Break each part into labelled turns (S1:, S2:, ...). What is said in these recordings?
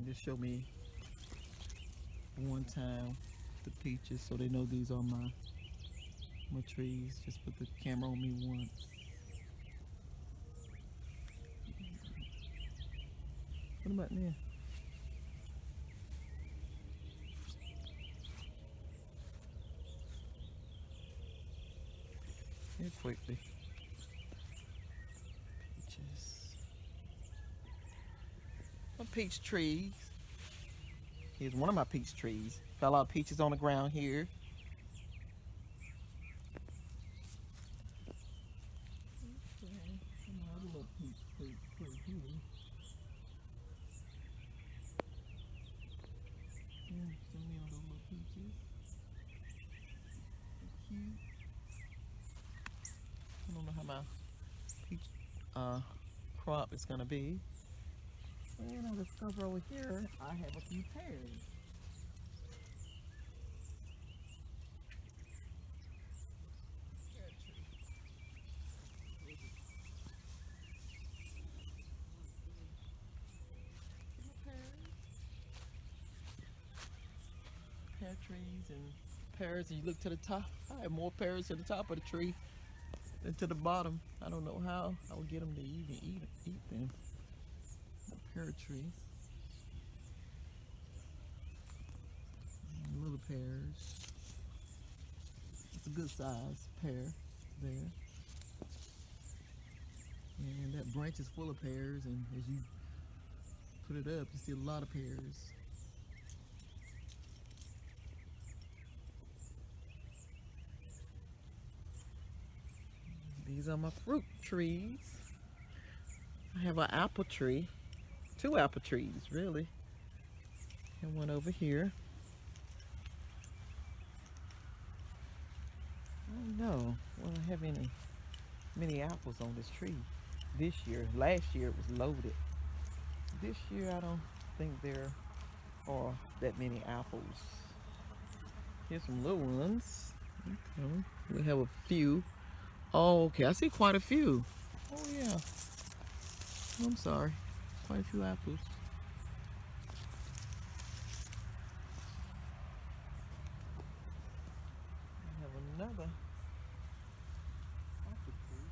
S1: and just show me one time the peaches so they know these are my trees. Just put the camera on me once. What about now? Here quickly. Peaches. My peach trees. Here's one of my peach trees. Got a lot of peaches on the ground here. Okay. Another little peach tree here. Some of those little peaches. They're cute. I don't know how my peach crop is gonna be. And I discover over here I have a few pears. Pear tree. Pear trees and pears, and you look to the top. I have more pears to the top of the tree than to the bottom. I don't know how I will get them to even eat them. The pear tree. And little pears. It's a good size pear there. And that branch is full of pears, and as you put it up, you see a lot of pears. These are my fruit trees. I have an apple tree, 2 apple trees really, and one over here. I don't know, will I have many apples on this tree this year. Last year it was loaded. This year I don't think there are that many apples. Here's some little ones. Okay. We have a few. Oh, okay, I see quite a few. Oh yeah. I'm sorry. Quite a few apples. I have another apple tree.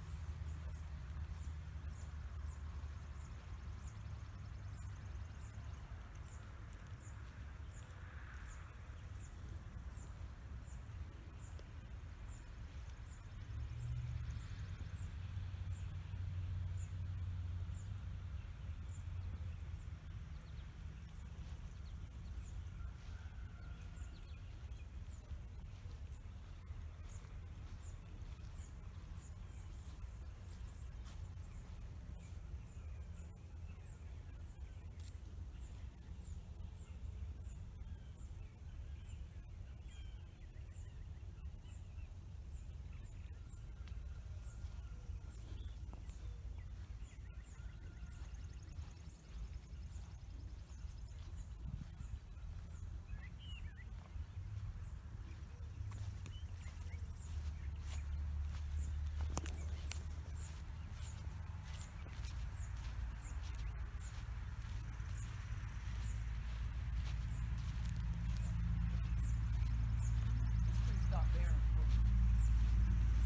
S1: Stop there.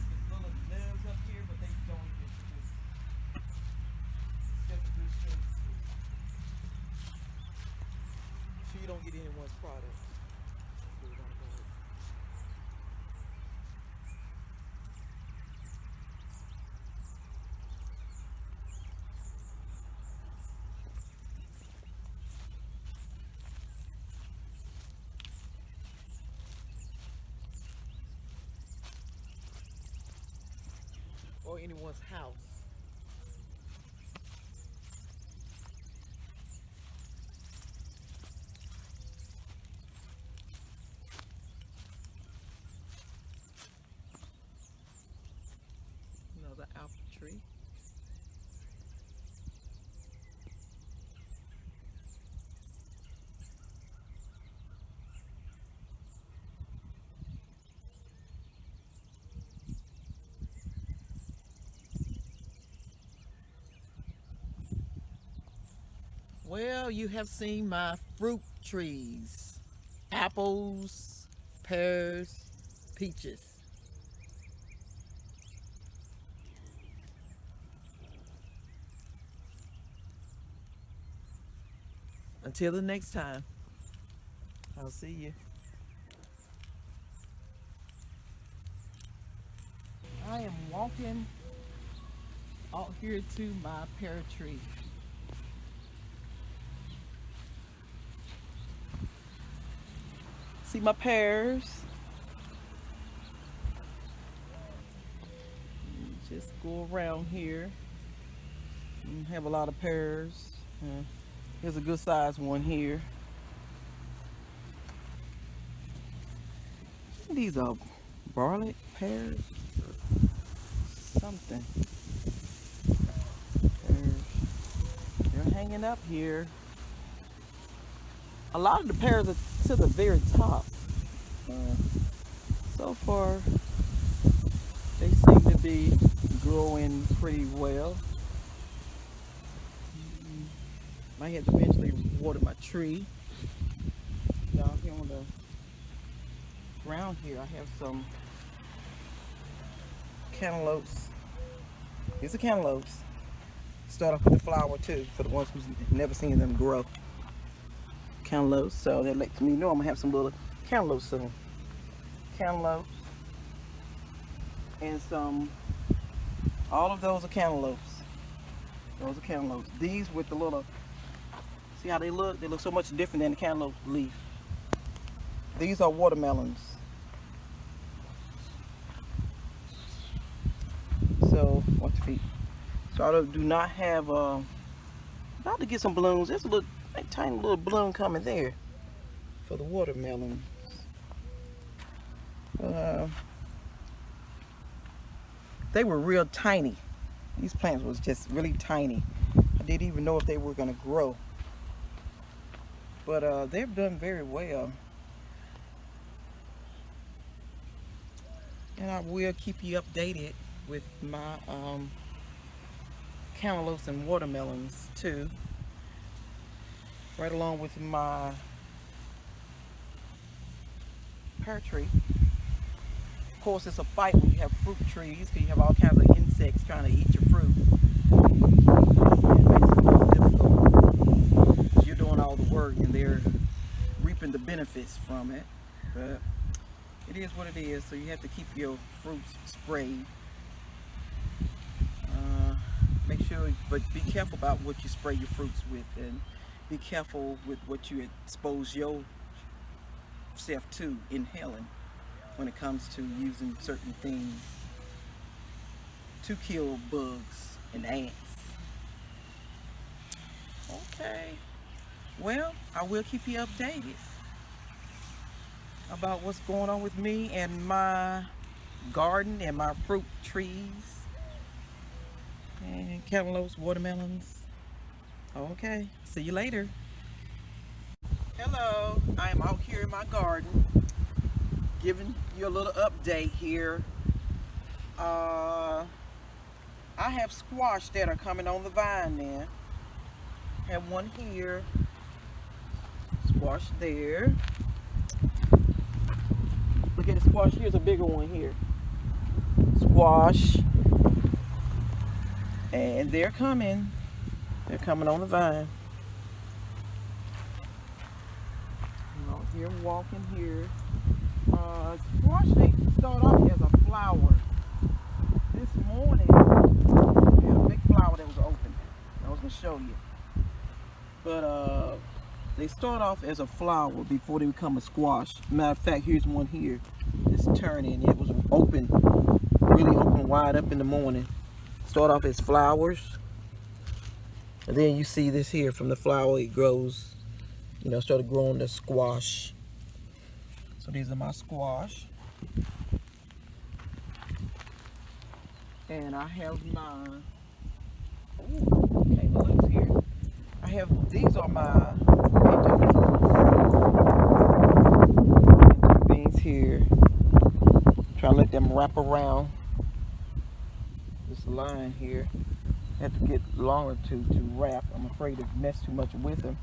S1: There's little lives up here, but they don't even produce. It's just a good shape. So you don't get anyone's product. Or anyone's house. Another apple tree. Well, you have seen my fruit trees. Apples, pears, peaches. Until the next time, I'll see you. I am walking out here to my pear tree. See my pears? Just go around here. Have a lot of pears. Here's a good sized one here. These are garlic pears or something. They're hanging up here. A lot of the pears are to the very top. So far, they seem to be growing pretty well. Might have to eventually water my tree. Down here on the ground here, I have some cantaloupes. These are cantaloupes. Start off with the flower too, for the ones who've never seen them grow. Cantaloupes, so that lets me know I'm gonna have some little cantaloupes soon. Cantaloupes and some. All of those are cantaloupes. Those are cantaloupes. These with the little. See how they look? They look so much different than the cantaloupe leaf. These are watermelons. So, watch the feet. So I do not have. About to get some balloons. There's a tiny little balloon coming there for the watermelons. They were real tiny. These plants was just really tiny. I didn't even know if they were gonna grow. But they've done very well. And I will keep you updated with my cantaloupes and watermelons too. Right along with my pear tree. Of course, it's a fight when you have fruit trees because you have all kinds of insects trying to eat your fruit. It makes it a little difficult. You're doing all the work and they're reaping the benefits from it. But it is what it is, so you have to keep your fruits sprayed. Make sure, but be careful about what you spray your fruits with, and be careful with what you expose yourself to inhaling when it comes to using certain things to kill bugs and ants. Okay, well, I will keep you updated about what's going on with me and my garden and my fruit trees and cantaloupes, watermelons. Okay, see you later. Hello, I am out here in my garden giving you a little update here. I have squash that are coming on the vine there. Have one here, squash there. Look at the squash, here's a bigger one here. Squash. And they're coming on the vine. I'm out here walking here. Squash, they start off as a flower. This morning, we had a big flower that was open. I was going to show you. But they start off as a flower before they become a squash. Matter of fact, here's one here. It's turning. It was open, really open wide up in the morning. Start off as flowers. And then you see this here from the flower, it grows, started growing the squash. So these are my squash. And I have my, okay, look here. I have, these are my pinto beans here. Try to let them wrap around this line here. Have to get longer to wrap. I'm afraid to mess too much with them,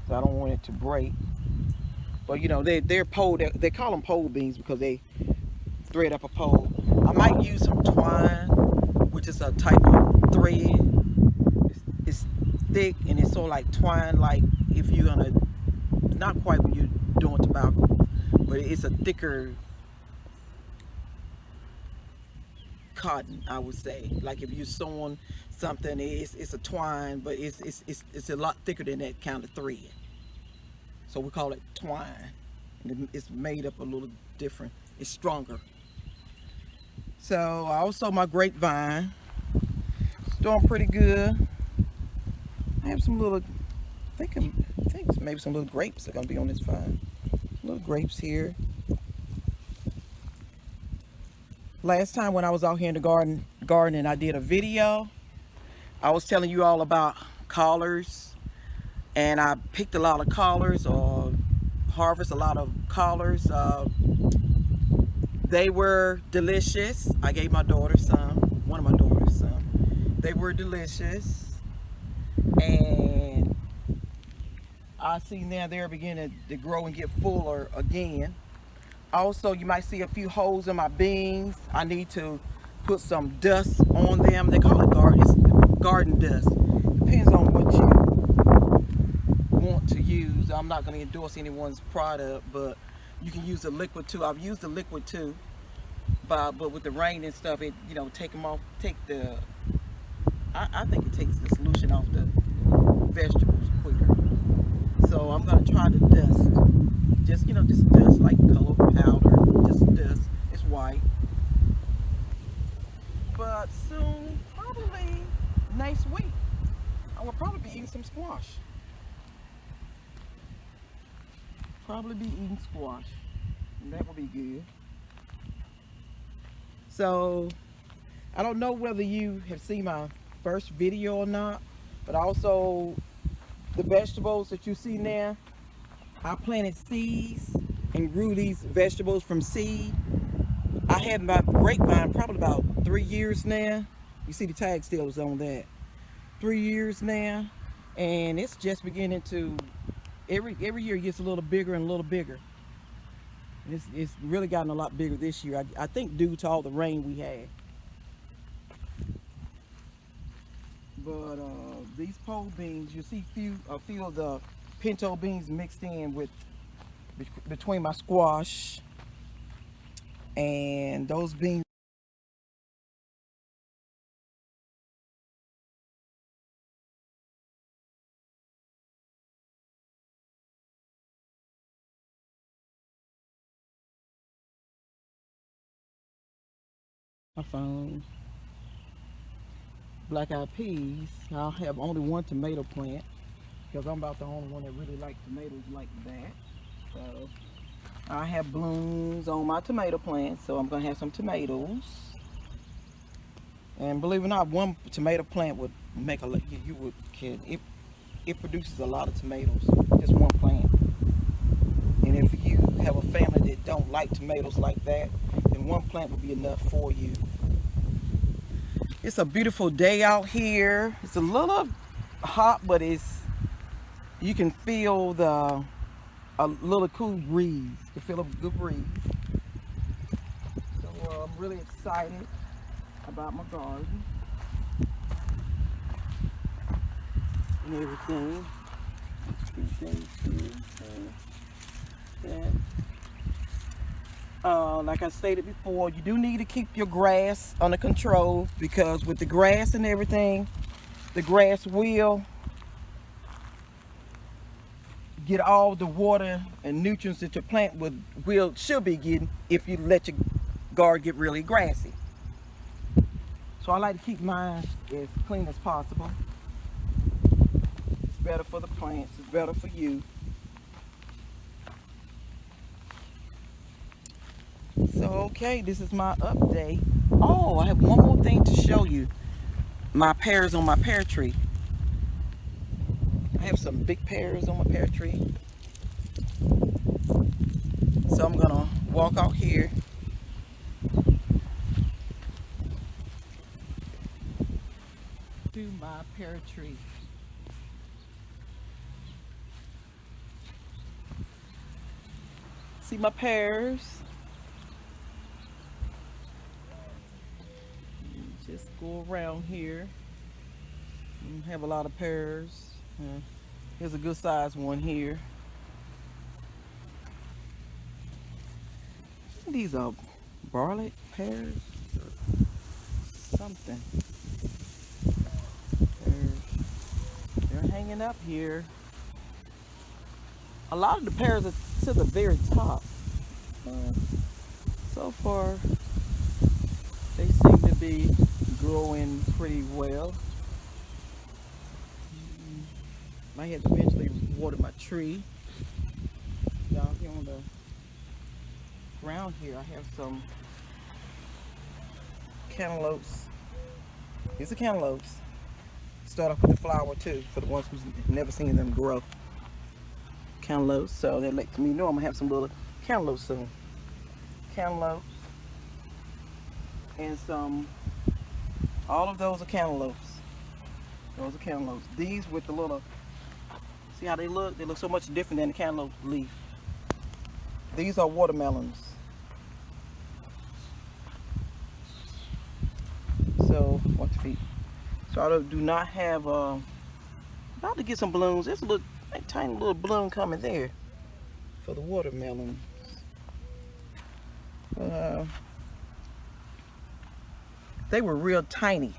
S1: so I don't want it to break. But you know, they're pole. They call them pole beans because they thread up a pole. I might use some twine, which is a type of thread. It's thick and it's sort of like twine, like if you're gonna, not quite when you're doing tobacco, but it's a thicker cotton, I would say. Like if you're sewing something, it's a twine, but it's a lot thicker than that kind of thread. So we call it twine. And it's made up a little different. It's stronger. So also my grapevine, it's doing pretty good. I have some little, I think maybe some little grapes are gonna be on this vine. Little grapes here. Last time when I was out here in the garden, I did a video. I was telling you all about collards, and I picked a lot of collards or harvest a lot of collards. They were delicious. I gave my daughter some, one of my daughters some. They were delicious. And I see now they're beginning to grow and get fuller again. Also, you might see a few holes in my beans. I need to put some dust on them. They call it garden dust. Depends on what you want to use. I'm not going to endorse anyone's product, but you can use the liquid too. I've used the liquid too, but with the rain and stuff, it, you know, take them off. I think it takes the solution off the vegetables quicker. So I'm going to try the dust. Just, you know, just dust like color powder. Just dust. It's white. But soon, probably next week, I will probably be eating some squash. Probably be eating squash. And that will be good. So, I don't know whether you have seen my first video or not, but also the vegetables that you see now, I planted seeds and grew these vegetables from seed. I had my grapevine probably about 3 years now. You see the tag still is on that. 3 years now, and it's just beginning to, every year it gets a little bigger and a little bigger. It's really gotten a lot bigger this year. I think due to all the rain we had. But these pole beans, you see a few of the pinto beans mixed in with between my squash, and those beans I found black-eyed peas. I'll have only one tomato plant because I'm about the only one that really likes tomatoes like that. So I have blooms on my tomato plant, so I'm gonna have some tomatoes. And believe it or not, one tomato plant would make it produces a lot of tomatoes, just one plant. And if you have a family that don't like tomatoes like that, then one plant would be enough for you. It's a beautiful day out here. It's a little hot, but you can feel a little cool breeze. You can feel a good breeze. So I'm really excited about my garden and everything. Like I stated before, you do need to keep your grass under control, because with the grass and everything, the grass will get all the water and nutrients that your plant should be getting if you let your garden get really grassy. So I like to keep mine as clean as possible. It's better for the plants, it's better for you. So okay, this is my update. Oh, I have one more thing to show you. My pears on my pear tree. I have some big pears on my pear tree. So I'm gonna walk out here. to my pear tree. See my pears? Just go around here. Have a lot of pears. Here's a good sized one here. These are barley pears or something. They're hanging up here. A lot of the pears are to the very top. So far, they seem to be growing pretty well. Might have to eventually water my tree. Down here on the ground here, I have some cantaloupes. These are cantaloupes. Start off with the flower too, for the ones who've never seen them grow. Cantaloupes, so that lets me know I'm gonna have some little cantaloupes soon. Cantaloupes and some. All of those are cantaloupes. Those are cantaloupes. These with the little. See how they look? They look so much different than the cantaloupe leaf. These are watermelons. So, watch your feet. So I do not have, about to get some balloons. There's a little, a tiny little balloon coming there for the watermelons. They were real tiny.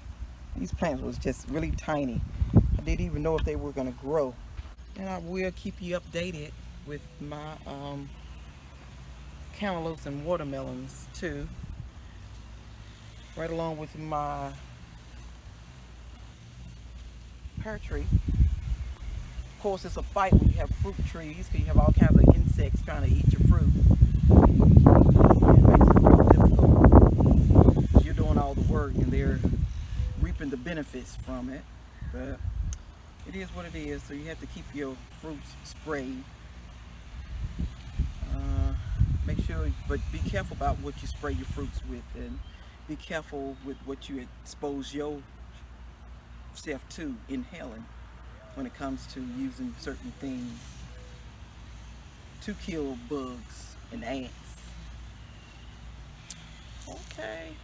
S1: These plants was just really tiny. I didn't even know if they were gonna grow. And I will keep you updated with my cantaloupes and watermelons too. Right along with my pear tree. Of course, it's a fight when you have fruit trees because you have all kinds of insects trying to eat your fruit. It makes it real difficult. You're doing all the work and they're reaping the benefits from it. But it is what it is, so you have to keep your fruits sprayed. Make sure, but be careful about what you spray your fruits with, and be careful with what you expose yourself to inhaling when it comes to using certain things to kill bugs and ants. Okay,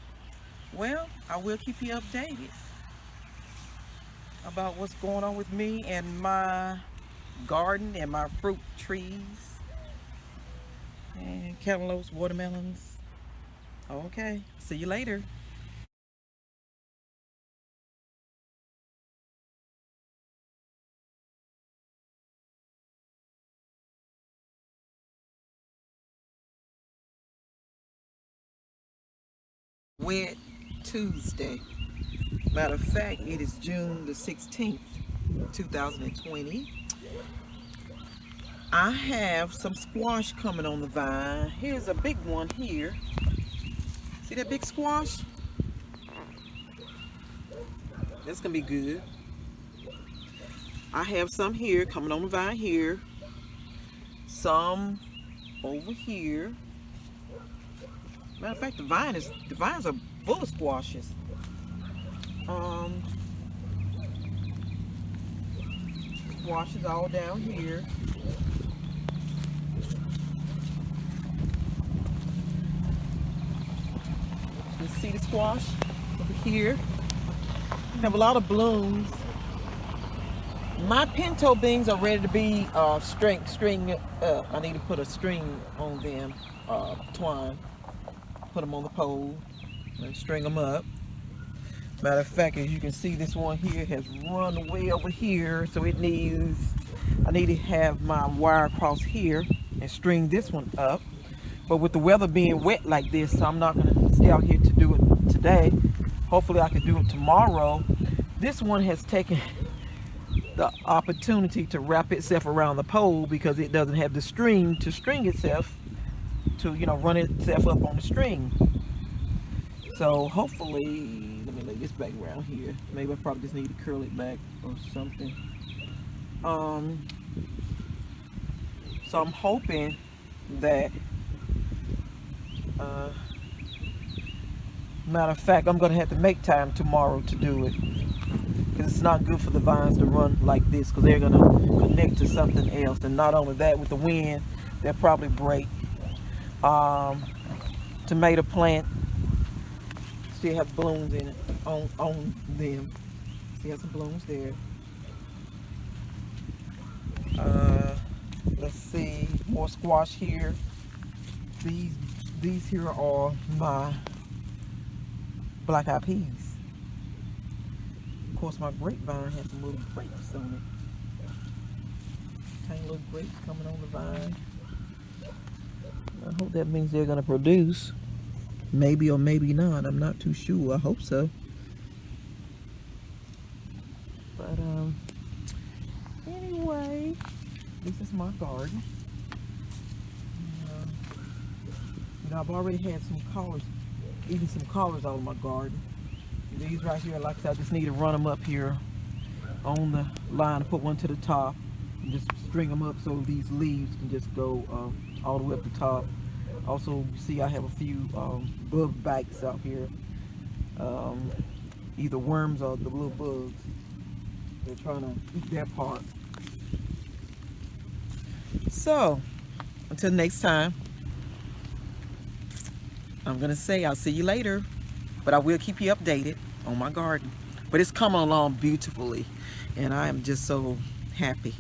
S1: well, I will keep you updated about what's going on with me and my garden and my fruit trees and cantaloupes, watermelons. Okay, see you later. Wet Tuesday. Matter of fact, it is June the 16th, 2020. I have some squash coming on the vine. Here's a big one here. See that big squash? That's gonna be good. I have some here coming on the vine here. Some over here. Matter of fact, the vines are full of squashes. Squashes all down here. You see the squash over here? Have a lot of blooms. My pinto beans are ready to be string up. I need to put a string on them, twine. Put them on the pole and string them up. Matter of fact, as you can see, this one here has run way over here, so I need to have my wire across here and string this one up. But with the weather being wet like this, I'm not going to stay out here to do it today. Hopefully I can do it tomorrow. This one has taken the opportunity to wrap itself around the pole because it doesn't have the string to string itself, to, you know, run itself up on the string. So hopefully, let me lay this back around here. Maybe I probably just need to curl it back or something. So I'm hoping that, matter of fact, I'm gonna have to make time tomorrow to do it, because because it's not good for the vines to run like this, because they're gonna connect to something else. And not only that, with the wind, they'll probably break. Tomato plant still have blooms in it on them. See, have some blooms there. Let's see, more squash here. These here are my black-eyed peas. Of course, my grapevine has some little grapes on it. Tiny little grapes coming on the vine. I hope that means they're gonna produce. Maybe or maybe not. I'm not too sure. I hope so. But anyway, this is my garden. You know, I've already had some collards, even some collards out of my garden. These right here, like I said, I just need to run them up here on the line, put one to the top, and just string them up so these leaves can just go all the way up the top. Also, you see I have a few bug bites out here, either worms or the little bugs. They're trying to eat their part. So, until next time, I'm going to say I'll see you later, but I will keep you updated on my garden. But it's coming along beautifully, and I am just so happy.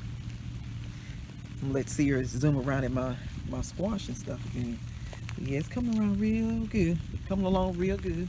S1: I'm gonna let Sierra zoom around at my squash and stuff again. But yeah, it's coming around real good. Coming along real good.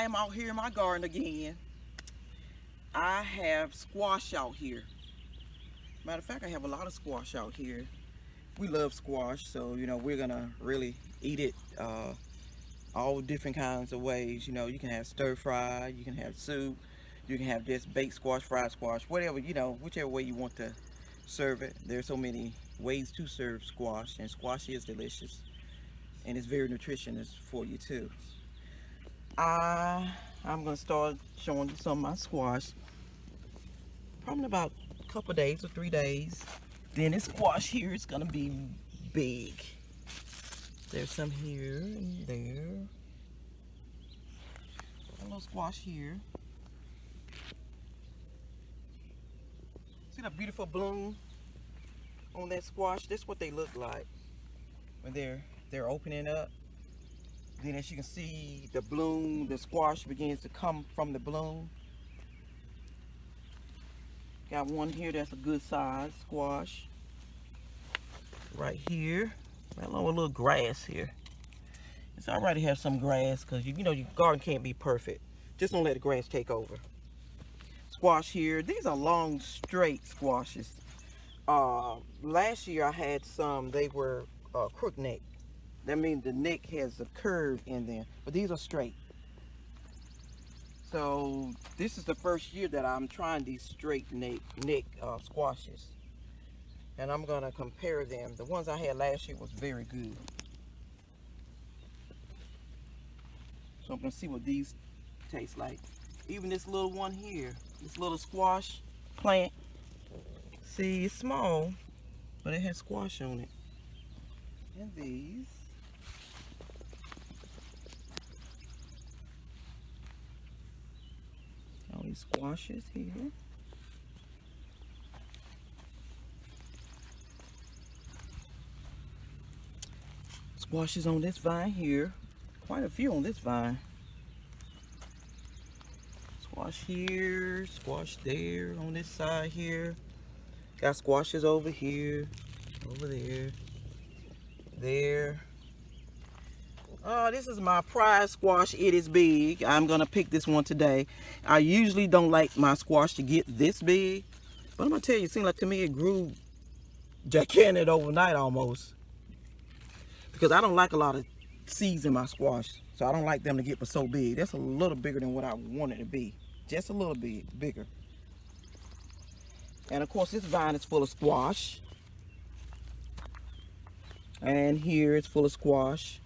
S1: am out here in my garden again. I have squash out here. Matter of fact, I have a lot of squash out here. We love squash, so you know we're gonna really eat it all different kinds of ways. You know, you can have stir fry, you can have soup, you can have just baked squash, fried squash, whatever, you know, whichever way you want to serve it. There's so many ways to serve squash, and squash is delicious and it's very nutritious for you too. I'm gonna start showing you some of my squash probably in about a couple days or 3 days. Then this squash here is gonna be big. There's some here and there. A little squash here. See that beautiful bloom on that squash? That's what they look like when they're opening up. Then as you can see, the bloom, the squash begins to come from the bloom. Got one here that's a good size squash. Right here. Right along with a little grass here. It's alright to have some grass because you know your garden can't be perfect. Just don't let the grass take over. Squash here. These are long, straight squashes. Last year I had some, they were crook neck. That means the neck has a curve in there. But these are straight. So this is the first year that I'm trying these straight neck squashes. And I'm going to compare them. The ones I had last year was very good. So I'm going to see what these taste like. Even this little one here, this little squash plant. See, it's small, but it has squash on it. And these. All these squashes here. Squashes on this vine here. Quite a few on this vine. Squash here, squash there, on this side here. Got squashes over here, over there, there. Oh, this is my prize squash. It is big. I'm gonna pick this one today. I usually don't like my squash to get this big, but I'm gonna tell you, it seemed like to me it grew gigantic overnight almost. Because I don't like a lot of seeds in my squash, so I don't like them to get so big. That's a little bigger than what I want it to be. Just a little bit bigger. And of course this vine is full of squash. And here it's full of squash.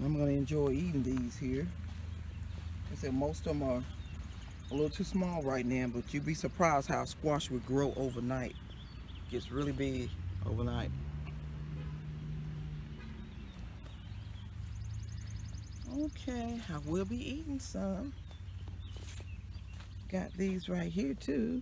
S1: I'm going to enjoy eating these here. I said most of them are a little too small right now, but you'd be surprised how squash would grow overnight. It gets really big overnight. Okay, I will be eating some. Got these right here too.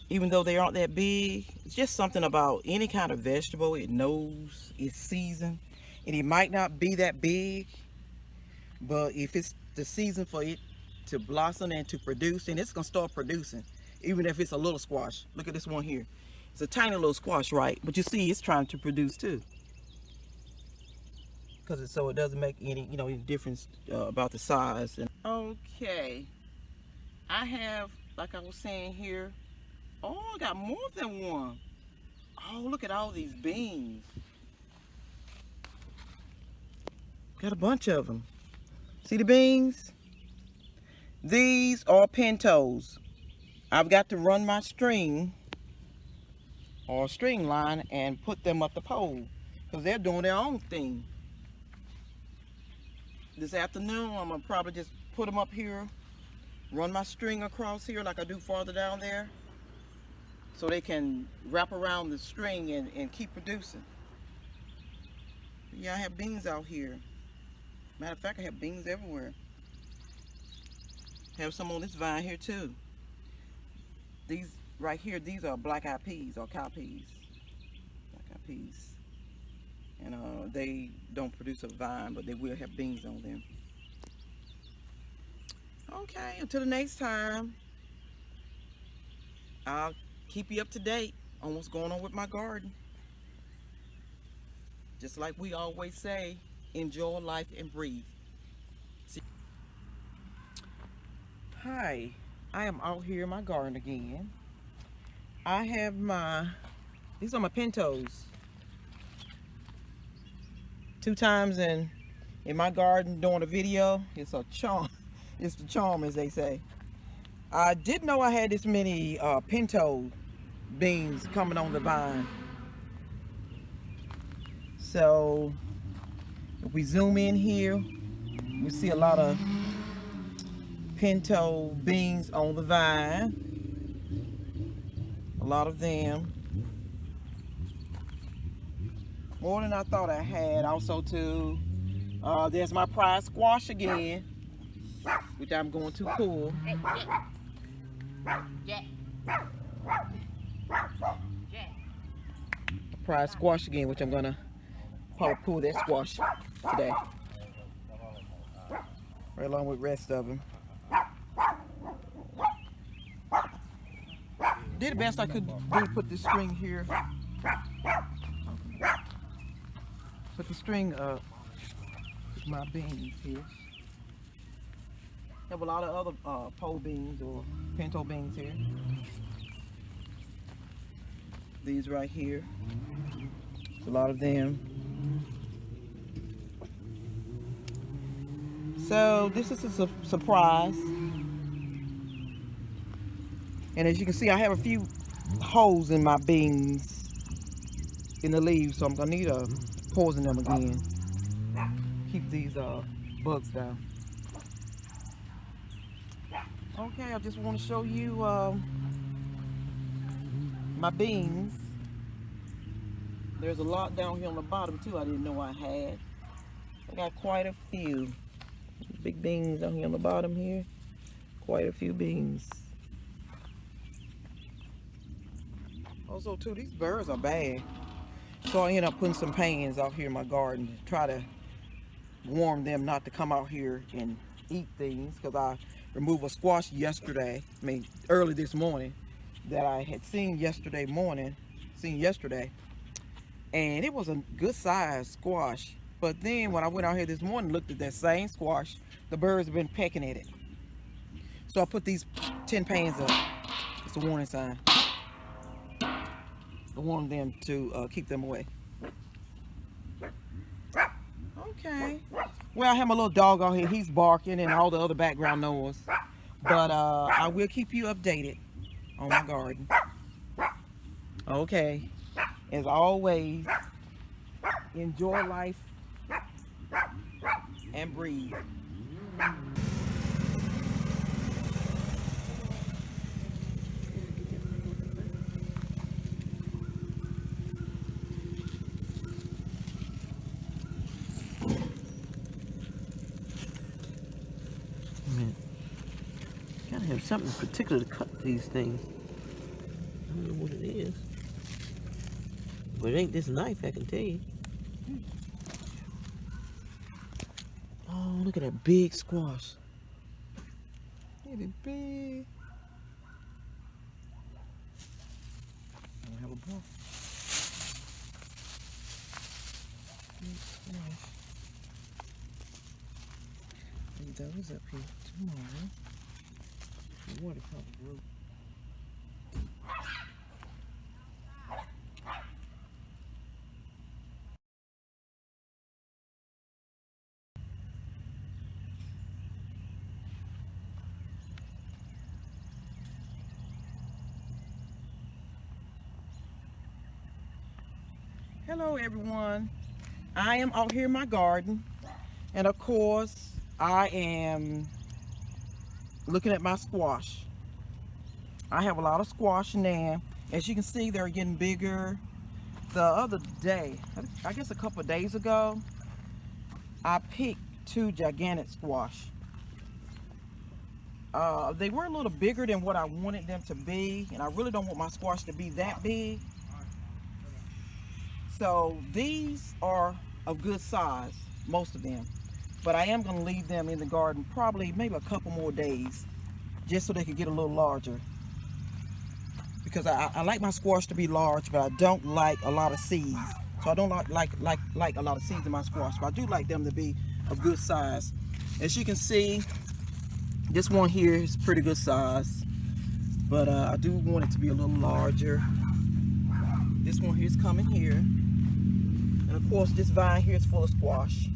S1: Even though they aren't that big, it's just something about any kind of vegetable. It knows its season. And it might not be that big, but if it's the season for it to blossom and to produce, then it's gonna start producing, even if it's a little squash. Look at this one here. It's a tiny little squash, right? But you see it's trying to produce too. Because so it doesn't make any, you know, any difference about the size. And okay, I have, like I was saying here, oh, I got more than one. Oh, look at all these beans. Got a bunch of them. See the beans? These are pintos. I've got to run my string or string line and put them up the pole because they're doing their own thing. This afternoon, I'm gonna probably just put them up here, run my string across here like I do farther down there, so they can wrap around the string and keep producing. Yeah, I have beans out here. Matter of fact, I have beans everywhere. Have some on this vine here too. These right here, these are black-eyed peas or cow peas. Black-eyed peas. And they don't produce a vine, but they will have beans on them. Okay, until the next time, I'll keep you up to date. on what's going on with my garden. Just like we always say, enjoy life and breathe. Hi, I am out here in my garden again. I have these are my pintos. 2 times in my garden doing a video. It's a charm. It's the charm, as they say. I didn't know I had this many pinto beans coming on the vine. So if we zoom in here, we see a lot of pinto beans on the vine. A lot of them. More than I thought I had. Also too, there's my prize squash again, which I'm going to pull. Prize squash again, which I'm gonna probably pull that squash today, right along with the rest of them. Did the best I could do to put this string here. Put the string up with my beans here. Have a lot of other pole beans or pinto beans here. These right here. A lot of them. So this is a surprise. And as you can see, I have a few holes in my beans in the leaves, so I'm gonna need to poison them again. Keep these bugs down. Okay, I just want to show you my beans. There's a lot down here on the bottom too I didn't know I had. I got quite a few big beans down here on the bottom here. Quite a few beans. Also too, these birds are bad. So I ended up putting some pans out here in my garden to try to warn them not to come out here and eat things, because I removed a squash yesterday, early this morning, that I had seen yesterday, and it was a good sized squash. But then when I went out here this morning and looked at that same squash, the birds have been pecking at it. So I put these 10 pans up. It's a warning sign. I want them to keep them away. Okay. Well, I have my little dog out here. He's barking and all the other background noise. But I will keep you updated on my garden. Okay. As always, enjoy life and breathe. Gotta have something particular to cut these things. I don't know what it is. But it ain't this knife, I can tell you. Oh, look at that big squash. Look at it big. I don't have a ball. Leave those up here tomorrow. The water probably broke. Hello everyone. I am out here in my garden, and of course I am looking at my squash. I have a lot of squash in there. As you can see, they're getting bigger. The other day, I guess a couple of days ago, I picked 2 gigantic squash. They were a little bigger than what I wanted them to be, and I really don't want my squash to be that big. So these are of good size, most of them. But I am going to leave them in the garden probably maybe a couple more days, just so they can get a little larger. because I like my squash to be large, but I don't like a lot of seeds. So I don't like a lot of seeds in my squash, but I do like them to be of good size. As you can see, this one here is pretty good size, but I do want it to be a little larger. This one here is coming here, and of course this vine here is full of squash.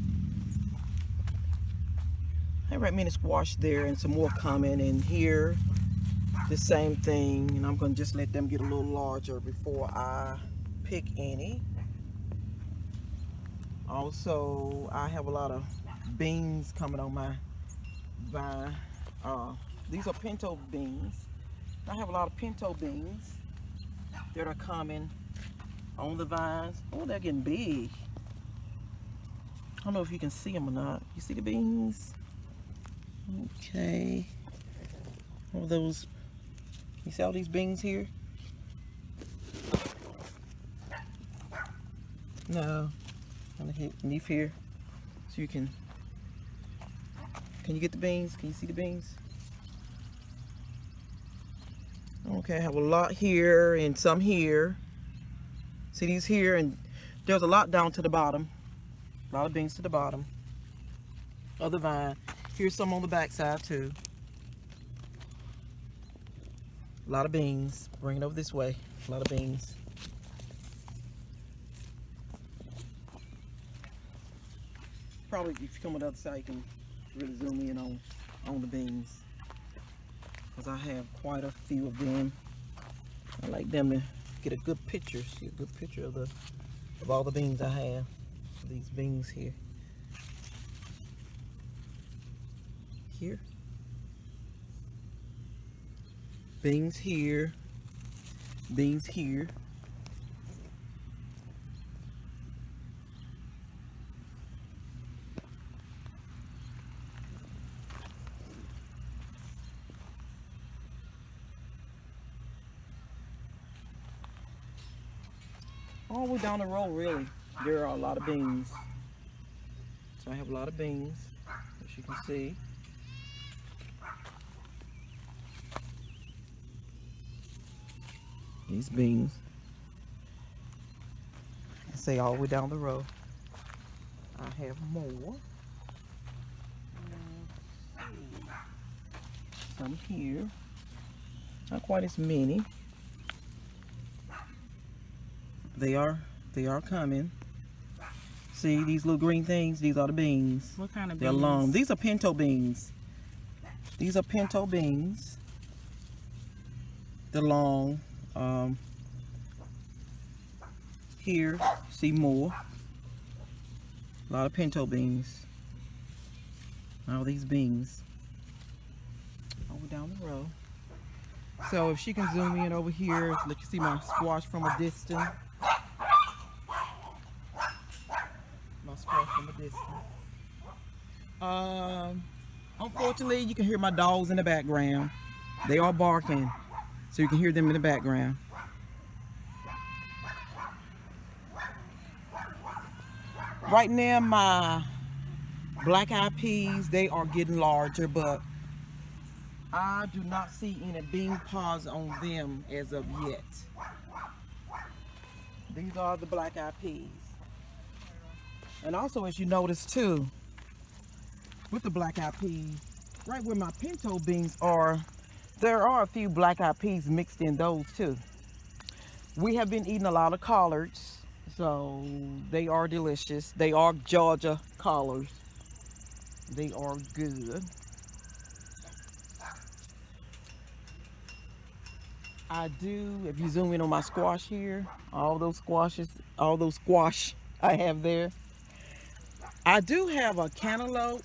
S1: I have right many squash there, and some more coming. And here, the same thing, and I'm going to just let them get a little larger before I pick any. Also, I have a lot of beans coming on my vine. These are pinto beans. I have a lot of pinto beans that are coming on the vines. Oh, they're getting big. I don't know if you can see them or not. You see the beans? Okay. All those. You see all these beans here? No. I'm gonna hit leaf here so you can you get the beans? Can you see the beans? Okay, I have a lot here and some here. See these here, and there's a lot down to the bottom. A lot of beans to the bottom of the vine. Here's some on the back side too. A lot of beans. Bring it over this way. A lot of beans. Probably if you come on the other side, you can really zoom in on the beans, because I have quite a few of them. I like them to get a good picture. See a good picture of all the beans I have. These beans here. Here. Beans here. Beans here. All the way down the road, really, there are a lot of beans. So I have a lot of beans, as you can see. These beans. I say all the way down the row. I have more. Some here. Not quite as many. They are coming. See these little green things? These are the beans.
S2: What kind of beans?
S1: They're long. These are pinto beans. These are pinto beans. They're long. Here, see more. A lot of pinto beans. All these beans. Over down the row. So if she can zoom in over here, let you see my squash from a distance. My squash from a distance. Unfortunately, you can hear my dogs in the background. They are barking, so you can hear them in the background. Right now, my black-eyed peas, they are getting larger, but I do not see any bean pods on them as of yet. These are the black-eyed peas. And also, as you notice too, with the black-eyed peas, right where my pinto beans are, there are a few black-eyed peas mixed in those too. We have been eating a lot of collards, so they are delicious. They are Georgia collards. They are good. I do, if you zoom in on my squash here, all those squash I have there. I do have a cantaloupe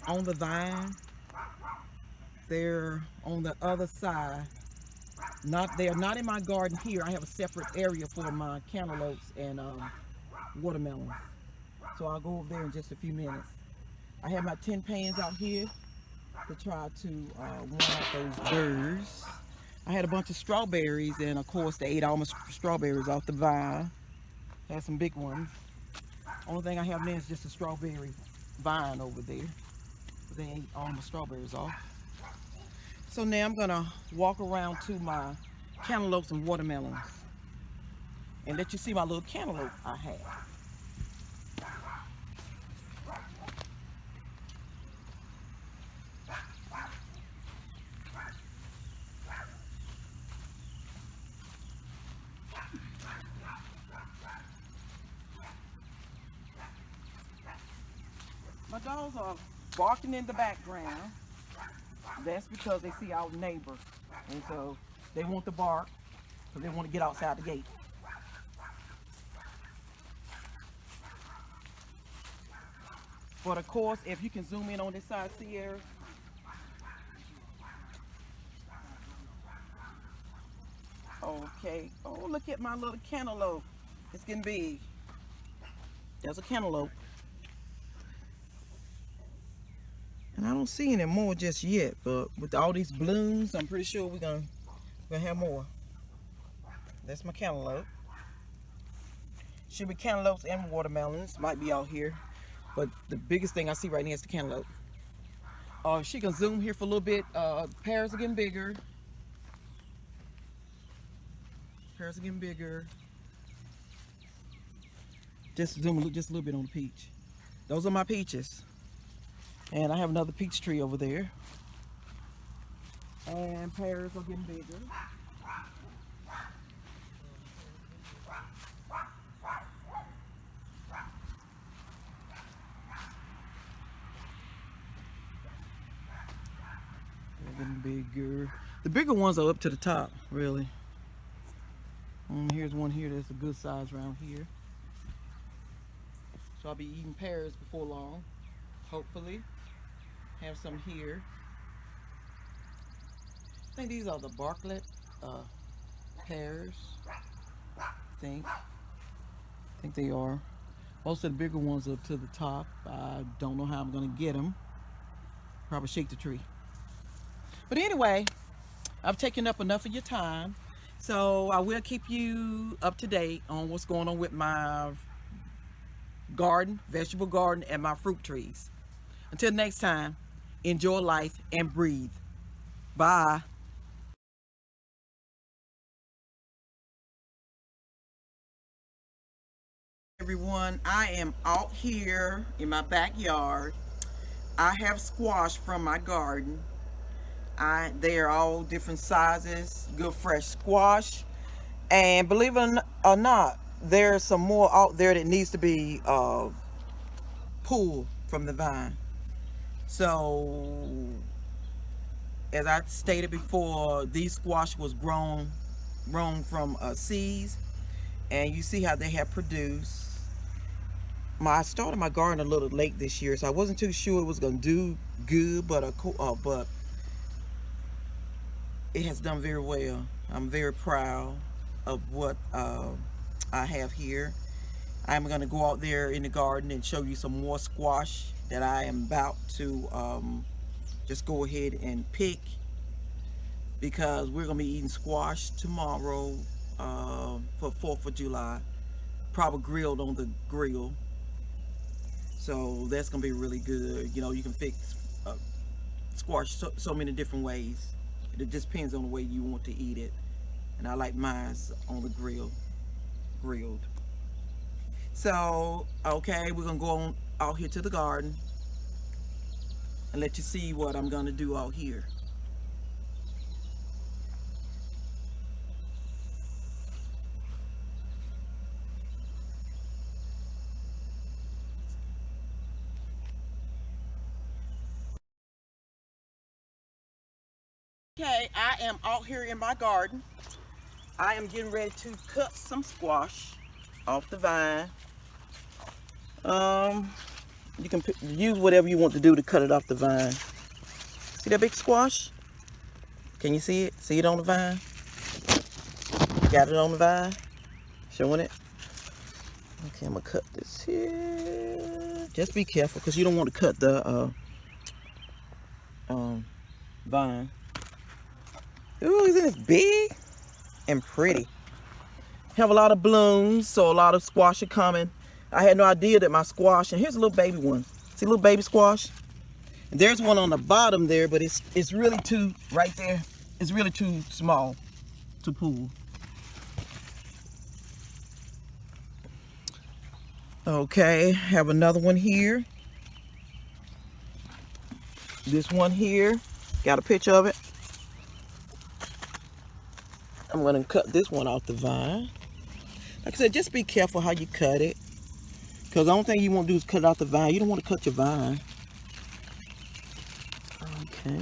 S1: on the vine. They're on the other side. They are not in my garden here. I have a separate area for my cantaloupes and watermelons. So I'll go over there in just a few minutes. I have my tin pans out here to try to warm out those birds. I had a bunch of strawberries, and of course they ate all my strawberries off the vine. Had some big ones. Only thing I have now is just a strawberry vine over there. But they ate all my strawberries off. So now I'm gonna walk around to my cantaloupes and watermelons. And let you see my little cantaloupe I have. My dogs are barking in the background. That's because they see our neighbor. And so they want to bark because they want to get outside the gate. But of course, if you can zoom in on this side, Sierra. Okay. Oh, look at my little cantaloupe. It's getting big. There's a cantaloupe. And I don't see any more just yet, but with all these blooms, I'm pretty sure we're gonna have more. That's my cantaloupe. Should be cantaloupes and watermelons. Might be out here, but the biggest thing I see right now is the cantaloupe. She can zoom here for a little bit. Pears are getting bigger. Pears are getting bigger. Just zoom just a little bit on the peach. Those are my peaches. And I have another peach tree over there. And pears are getting bigger. They're getting bigger. The bigger ones are up to the top, really. Here's one here that's a good size around here. So I'll be eating pears before long, hopefully. Have some here. I think these are the Bartlett pears. I think they are. Most of the bigger ones are up to the top. I don't know how I'm gonna get them. Probably shake the tree. But anyway, I've taken up enough of your time. So I will keep you up to date on what's going on with my garden, vegetable garden, and my fruit trees. Until next time, enjoy life and breathe. Bye. Everyone, I am out here in my backyard. I have squash from my garden. They are all different sizes, good fresh squash. And believe it or not, there's some more out there that needs to be pulled from the vine. So, as I stated before, these squash was grown from seeds, and you see how they have produced. I started my garden a little late this year, so I wasn't too sure it was gonna do good, but it has done very well. I'm very proud of what I have here. I'm gonna go out there in the garden and show you some more squash that I am about to just go ahead and pick, because we're gonna be eating squash tomorrow for 4th of July, probably grilled on the grill. So that's gonna be really good. You know, you can fix squash so many different ways. It just depends on the way you want to eat it. And I like mine on the grilled. So, okay, we're gonna go on out here to the garden and let you see what I'm gonna do out here. Okay, I am out here in my garden. I am getting ready to cut some squash off the vine. You can use whatever you want to do to cut it off the vine. See that big squash? Can you see it? See it on the vine? Got it on the vine? Showing it? Okay, I'm gonna cut this here. Just be careful, because you don't want to cut the vine. Ooh, isn't it big and pretty? Have a lot of blooms, so a lot of squash are coming. I had no idea that my squash, and here's a little baby one. See a little baby squash? And there's one on the bottom there, but it's really too, right there, it's really too small. to pull. Okay, have another one here. This one here, got a picture of it. I'm gonna cut this one off the vine. Like I said, just be careful how you cut it. Because the only thing you want to do is cut it off the vine. You don't want to cut your vine. Okay.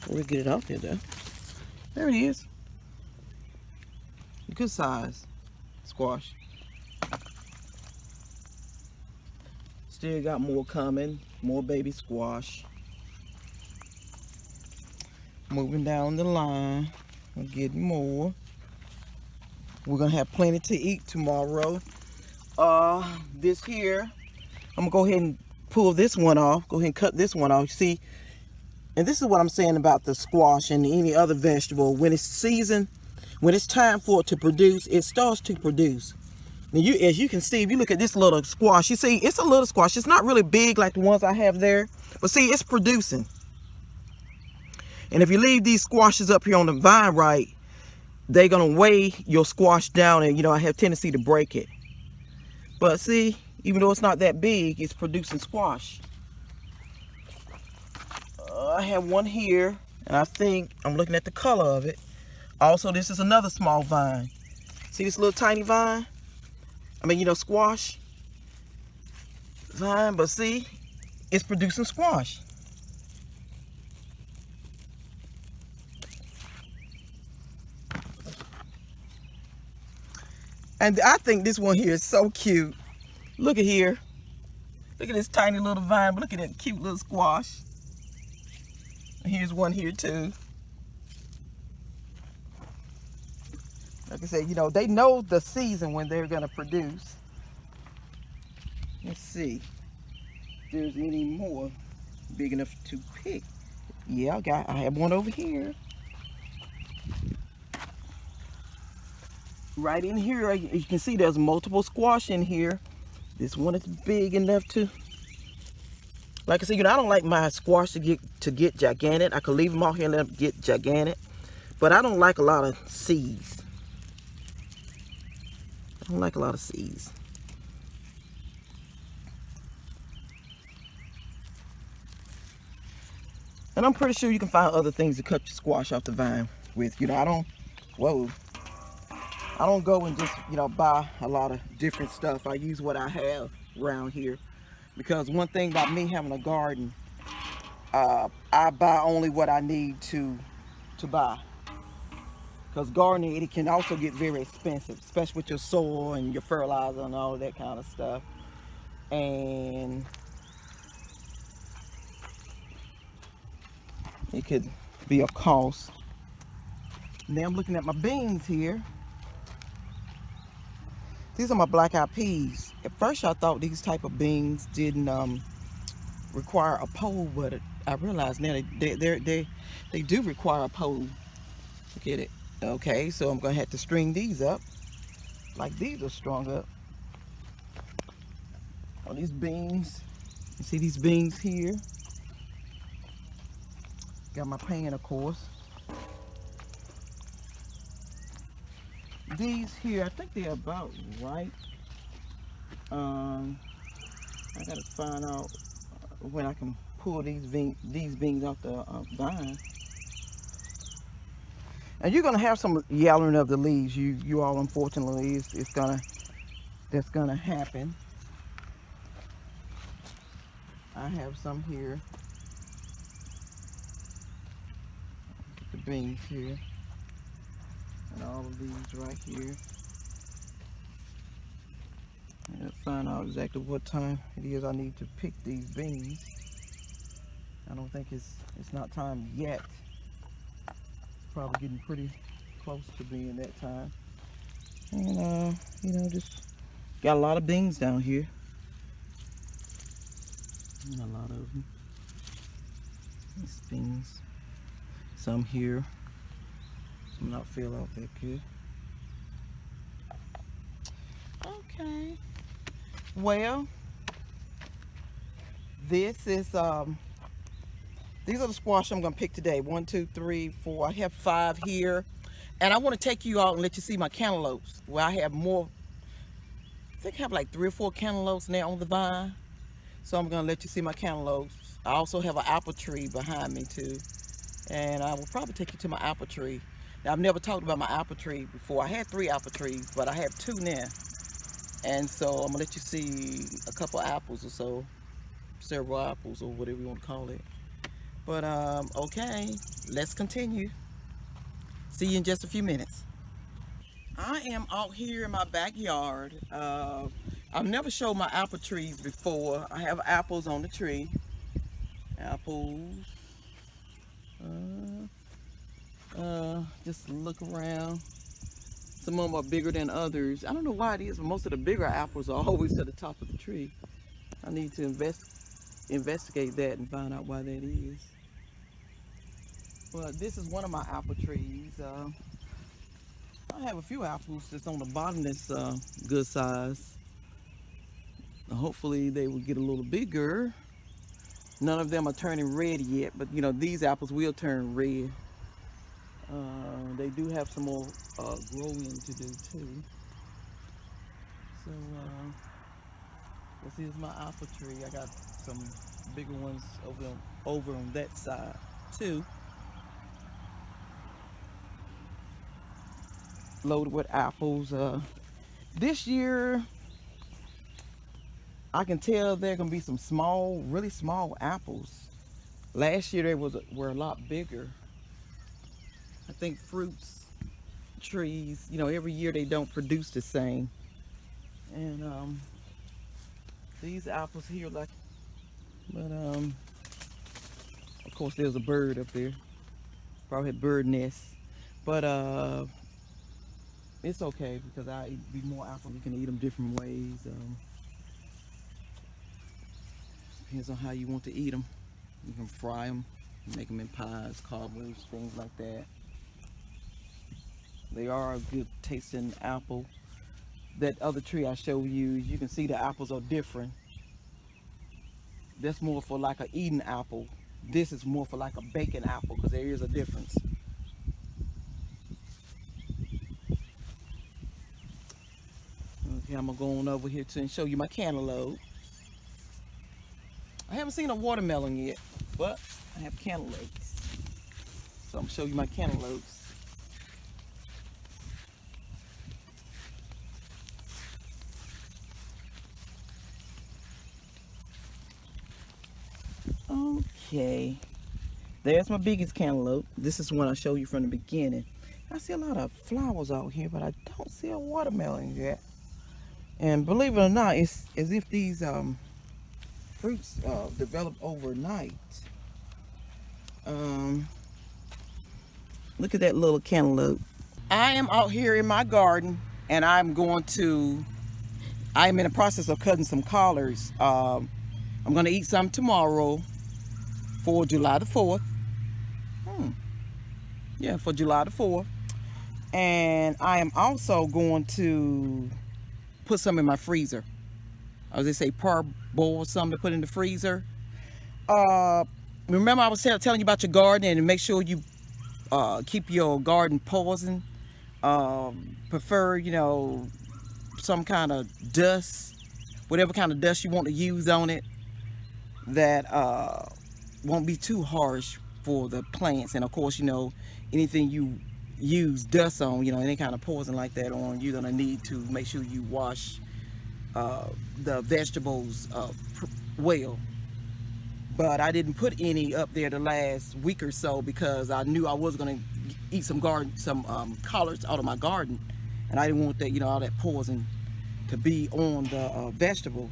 S1: We'll get it off here though. There it is. Good size squash. Still got more coming. More baby squash. Moving down the line. We're getting more. We're gonna have plenty to eat tomorrow. This here, I'm gonna go ahead and pull this one off. Go ahead and cut this one off. See, and this is what I'm saying about the squash and any other vegetable. When it's season, when it's time for it to produce, it starts to produce. Now as you can see, if you look at this little squash, you see it's a little squash. It's not really big like the ones I have there, but see, it's producing. And if you leave these squashes up here on the vine right, they're gonna weigh your squash down, and I have tendency to break it. But see, even though it's not that big, it's producing squash. I have one here, and I think I'm looking at the color of it. Also, this is another small vine. See this little tiny vine? I mean, squash vine, but see, it's producing squash. And I think this one here is so cute. Look at here. Look at this tiny little vine, but look at that cute little squash. And here's one here too. Like I said, they know the season when they're gonna produce. Let's see if there's any more big enough to pick. Yeah, I have one over here. Right in here, you can see there's multiple squash in here. This one is big enough to, like I said, I don't like my squash to get gigantic. I could leave them out here and let them get gigantic, but I don't like a lot of seeds. I don't like a lot of seeds. And I'm pretty sure you can find other things to cut your squash off the vine with. I don't go and just, buy a lot of different stuff. I use what I have around here. Because one thing about me having a garden, I buy only what I need to buy. Because gardening, it can also get very expensive, especially with your soil and your fertilizer and all of that kind of stuff. And it could be a cost. Now I'm looking at my beans here. These are my black-eyed peas. At first I thought these type of beans didn't require a pole, but I realize now they do require a pole. Look at it. Okay, so I'm gonna have to string these up like these are strung up. Oh, these beans. You see these beans here? Got my pan, of course. These here, I think they're about right. I gotta find out when I can pull these beans off the vine. And you're gonna have some yellowing of the leaves. You all, unfortunately, that's gonna happen. I have some here. The beans here. And all of these right here. I gotta find out exactly what time it is I need to pick these beans. I don't think it's not time yet. Probably getting pretty close to being that time. And just got a lot of beans down here. A lot of them. These beans. Some here. Some not feel out that good. Okay. Well, this is These are the squash I'm gonna pick today. 1, 2, 3, 4. I have 5 here. And I want to take you out and let you see my cantaloupes. Well, I have more, I think I have like 3 or 4 cantaloupes now on the vine. So I'm gonna let you see my cantaloupes. I also have an apple tree behind me too. And I will probably take you to my apple tree. Now, I've never talked about my apple tree before. I had 3 apple trees, but I have 2 now. And so I'm gonna let you see a couple apples or so, several apples or whatever you want to call it. But okay, let's continue. See you in just a few minutes. I am out here in my backyard. I've never showed my apple trees before. I have apples on the tree. Apples. Just look around. Some of them are bigger than others. I don't know why it is, but most of the bigger apples are always to the top of the tree. I need to investigate that and find out why that is. But this is one of my apple trees. I have a few apples that's on the bottom that's good size. Hopefully they will get a little bigger. None of them are turning red yet, but you know, these apples will turn red. They do have some more growing to do too. So this is my apple tree. I got some bigger ones over on that side too. Loaded with apples. This year, I can tell there are gonna be some small, really small apples. Last year they were a lot bigger. I think fruits, trees, you know, every year they don't produce the same. And these apples here, like, but of course there's a bird up there. Probably a bird nest, but it's okay because I eat more apples. You can eat them different ways. Depends on how you want to eat them. You can fry them, make them in pies, cobblers, things like that. They are a good tasting apple. That other tree I showed you can see the apples are different. That's more for like an eating apple. This is more for like a baking apple because there is a difference. Okay, I'm gonna go on over here and show you my cantaloupe. I haven't seen a watermelon yet, but I have cantaloupes. So I'm gonna show you my cantaloupes. Okay, there's my biggest cantaloupe. This is one I showed you from the beginning. I see a lot of flowers out here, but I don't see a watermelon yet. And believe it or not, it's as if these fruits develop overnight. Look at that little cantaloupe. I am out here in my garden, and I'm in the process of cutting some collards. I'm going to eat some tomorrow for July the 4th. Yeah, for July the 4th. And I am also going to put some in my freezer. I was going to say parboil some to put in the freezer. Remember I was telling you about your garden and make sure you keep your garden poison. Prefer, you know, some kind of dust, whatever kind of dust you want to use on it that won't be too harsh for the plants. And of course, you know, anything you use dust on, you know, any kind of poison like that on, you're gonna need to make sure you wash the vegetables well. But I didn't put any up there the last week or so because I knew I was gonna eat some collards out of my garden, and I didn't want that, you know, all that poison to be on the vegetables,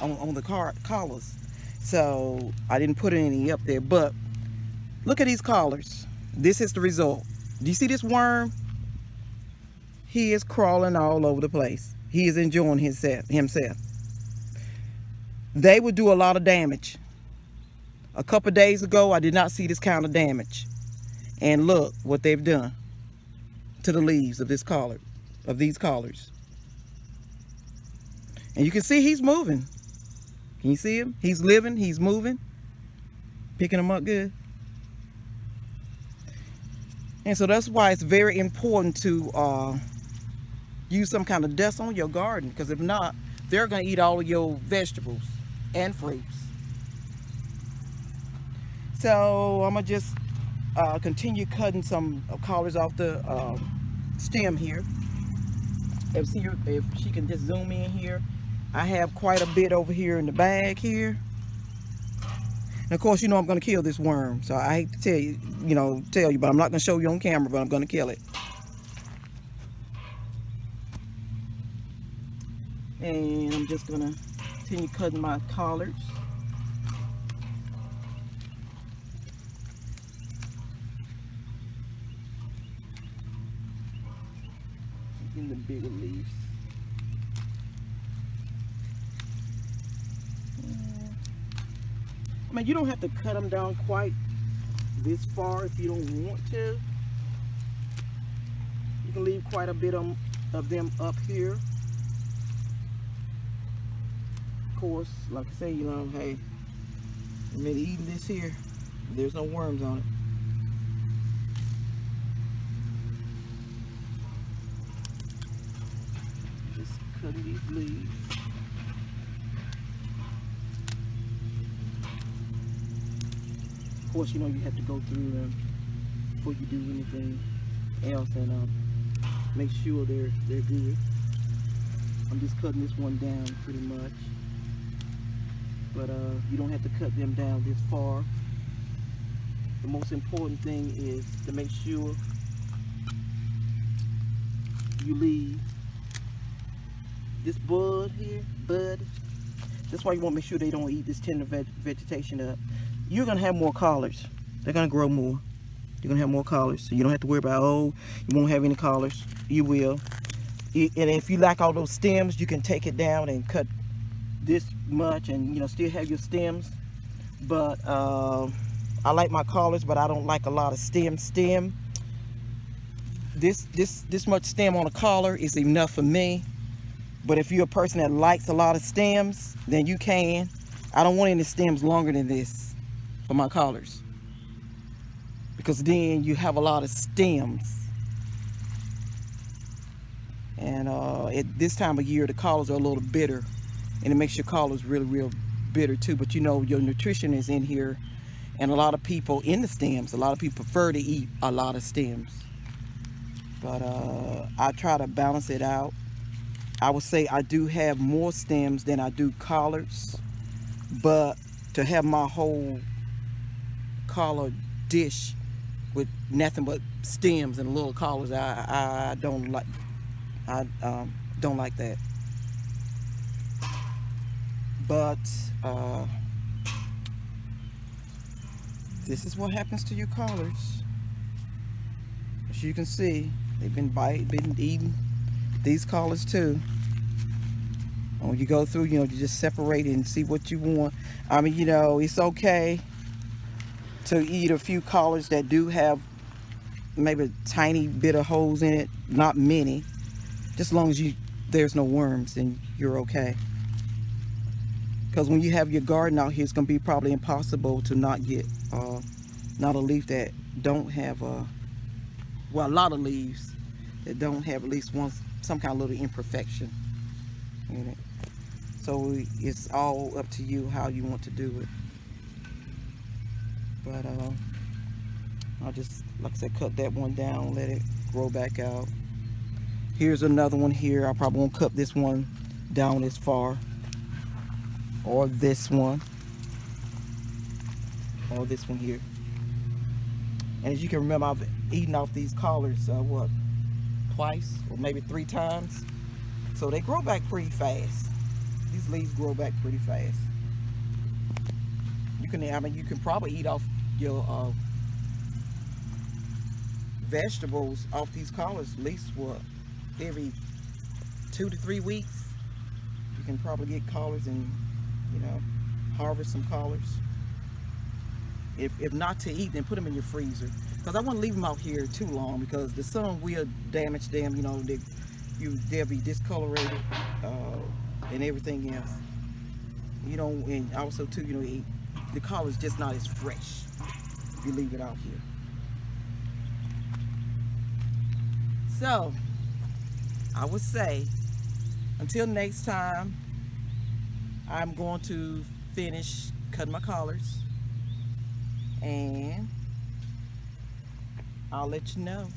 S1: on the collards. So I didn't put any up there. But look at these collards. This is the result. Do you see this worm? He is crawling all over the place. He is enjoying himself. They would do a lot of damage. A couple days ago, I did not see this kind of damage. And look what they've done to the leaves of this collard, of these collards. And you can see he's moving. Can you see him? He's living, he's moving. Picking them up good. And so that's why it's very important to use some kind of dust on your garden, because if not, they're going to eat all of your vegetables and fruits. So I'm going to just continue cutting some collars off the stem here. If she can just zoom in here, I have quite a bit over here in the bag here. And of course, you know I'm going to kill this worm. So I hate to tell you, but I'm not going to show you on camera, but I'm going to kill it. And I'm just going to continue cutting my collards. In the bigger leaves. I mean, you don't have to cut them down quite this far if you don't want to. You can leave quite a bit of them up here. Of course, like I say, hey, I'm really eating this here. There's no worms on it. Just cutting these leaves. Of course, you have to go through them before you do anything else, and make sure they're good. I'm just cutting this one down pretty much, but you don't have to cut them down this far. The most important thing is to make sure you leave this bud here, that's why you want to make sure they don't eat this tender vegetation up. You're going to have more collars. They're going to grow more. You're going to have more collars. So you don't have to worry about, oh, you won't have any collars. You will. And if you like all those stems, you can take it down and cut this much and, still have your stems. But I like my collars, but I don't like a lot of stem. This much stem on a collar is enough for me. But if you're a person that likes a lot of stems, then you can. I don't want any stems longer than this for my collars, because then you have a lot of stems. And at this time of year, the collars are a little bitter, and it makes your collars really real bitter too. But your nutrition is in here, and a lot of people in the stems, a lot of people prefer to eat a lot of stems. But I try to balance it out. I would say I do have more stems than I do collars, but to have my whole collar dish with nothing but stems and little collars, I don't like. I don't like that. But this is what happens to your collars. As you can see, they've been eating these collars too. And when you go through, you just separate it and see what you want. I mean, it's okay to eat a few collars that do have maybe a tiny bit of holes in it, not many. Just as long as there's no worms, then you're okay. Because when you have your garden out here, it's going to be probably impossible to not get not a leaf that don't have a lot of leaves that don't have at least some kind of little imperfection in it. So it's all up to you how you want to do it. But I'll just, like I said, cut that one down, let it grow back out. Here's another one here. I probably won't cut this one down as far, or this one, or this one here. And as you can remember, I've eaten off these collars twice or maybe 3 times. So they grow back pretty fast. These leaves grow back pretty fast. You can probably eat off your vegetables off these collars at least every 2 to 3 weeks. You can probably get collars and harvest some collars. If not to eat, then put them in your freezer, because I wouldn't leave them out here too long, because the sun will damage them. They'll be discolorated and everything else. And also too, the color is just not as fresh if you leave it out here. So I would say until next time, I'm going to finish cutting my collards, and I'll let you know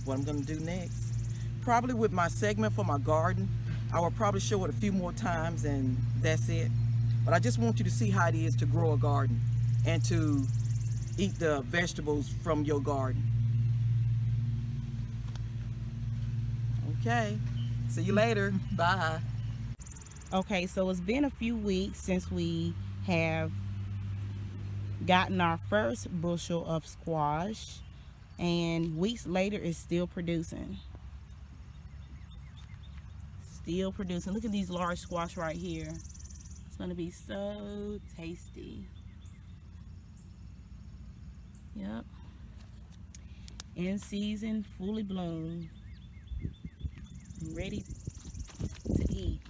S1: what I'm going to do next. Probably with my segment for my garden, I will probably show it a few more times and that's it. But I just want you to see how it is to grow a garden and to eat the vegetables from your garden. Okay, see you later. Bye.
S2: Okay, so it's been a few weeks since we have gotten our first bushel of squash, and weeks later it's still producing. Still producing. Look at these large squash right here. It's going to be so tasty. Yep. In season, fully bloomed, ready to eat.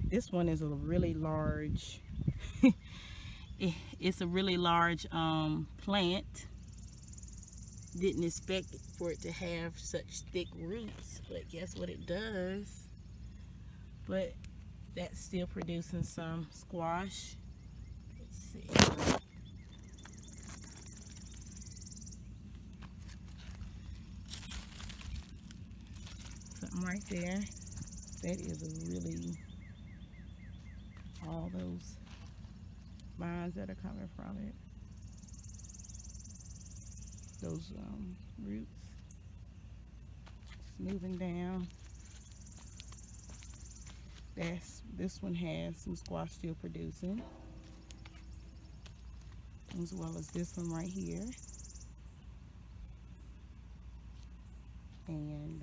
S2: This one is a really large it's a really large plant. Didn't expect for it to have such thick roots, but guess what it does. But that's still producing some squash. Let's see. Something right there. That is a really, all those vines that are coming from it. Those roots. It's moving down. This one has some squash still producing, as well as this one right here. And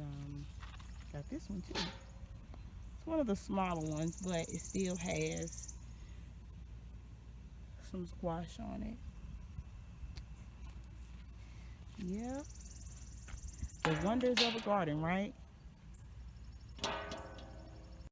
S2: got this one too. It's one of the smaller ones, but it still has some squash on it. Yep. The wonders of a garden, right?